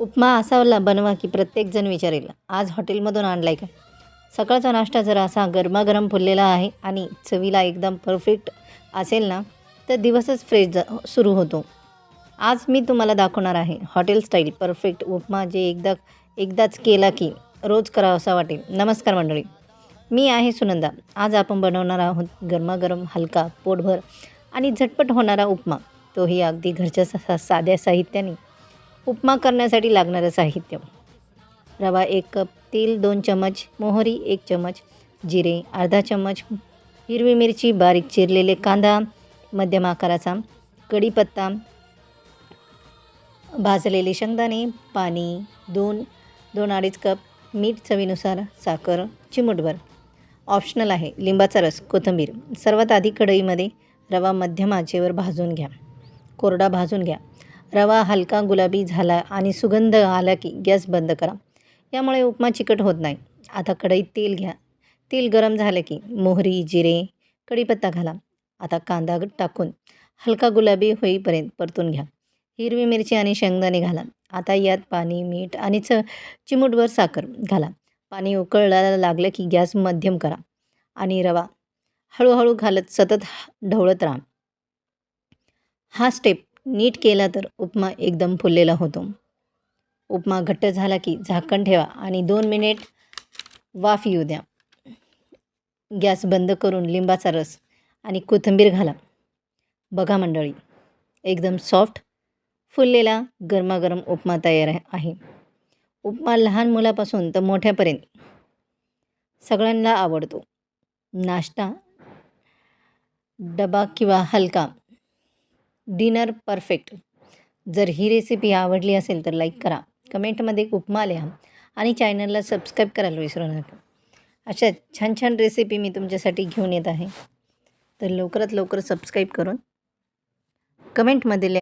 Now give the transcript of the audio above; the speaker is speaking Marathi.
उपमा असा बनवा की प्रत्येकजण विचारेल, आज हॉटेलमधून आणलाय का? सकाळचा नाश्ता जर असा गरमागरम फुललेला आहे आणि चवीला एकदम परफेक्ट असेल ना, तर दिवसच फ्रेश सुरू होतो. आज मी तुम्हाला दाखवणार आहे हॉटेल स्टाईल परफेक्ट उपमा, जे एकदाच केला की रोज करावासा वाटेल. नमस्कार मंडळी, मी आहे सुनंदा. आज आपण बनवणार आहोत गरमागरम, हलका, पोटभर आणि झटपट होणारा उपमा, तोही अगदी घरच्या साध्या साहित्याने. उपमा करण्यासाठी लागणारं साहित्य: रवा 1 कप, तेल 2 चमच, मोहरी 1 चमच, जिरे अर्धा चमच, हिरवी मिरची बारीक चिरलेले, कांदा मध्यम आकाराचा, कढीपत्ता, भाजलेले शेंगदाणे, पाणी 2-2.5 कप, मीठ चवीनुसार, साखर चिमूटभर. ऑप्शनल आहे. लिंबाचा रस, कोथिंबीर. सर्वात आधी कढईमध्ये रवा मध्यम आचेवर भाजून घ्या. कोरडा भाजून घ्या. रवा हलका गुलाबी झाला आणि सुगंध आला की गॅस बंद करा. यामुळे उपमा चिकट होत नाही. आता कढईत तेल घ्या. तेल गरम झालं की मोहरी, जिरे, कढीपत्ता घाला. आता कांदा टाकून हलका गुलाबी होईपर्यंत परतून घ्या. हिरवी मिरची आणि शेंगदाणे घाला. आता यात पाणी, मीठ आणि चिमूटभर साखर घाला. पाणी उकळायला लागलं की गॅस मध्यम करा आणि रवा हळूहळू घालत सतत ढवळत राहा. हा स्टेप नीट केला तर उपमा एकदम फुललेला होतो. उपमा घट्ट झाला की झाकण ठेवा आणि 2 मिनिट वाफ येऊ द्या. गॅस बंद करून लिंबाचा रस आणि कोथिंबीर घाला. बघा मंडळी, एकदम सॉफ्ट फुललेला गरमागरम उपमा तयार आहे. उपमा लहान मुलापासून तर मोठ्यापर्यंत सगळ्यांना आवडतो. नाश्ता, डबा किंवा हलका डिनर परफेक्ट. जर ही रेसिपी आवडली असेल तर लाईक करा, कमेंटमध्ये उपमा लिहा आणि चॅनलला सबस्क्राईब करायला विसरू नका. अशा छान छान रेसिपी मी तुमच्यासाठी घेऊन येत आहे. तर लवकरात लवकर सबस्क्राईब करून कमेंटमध्ये लिहा.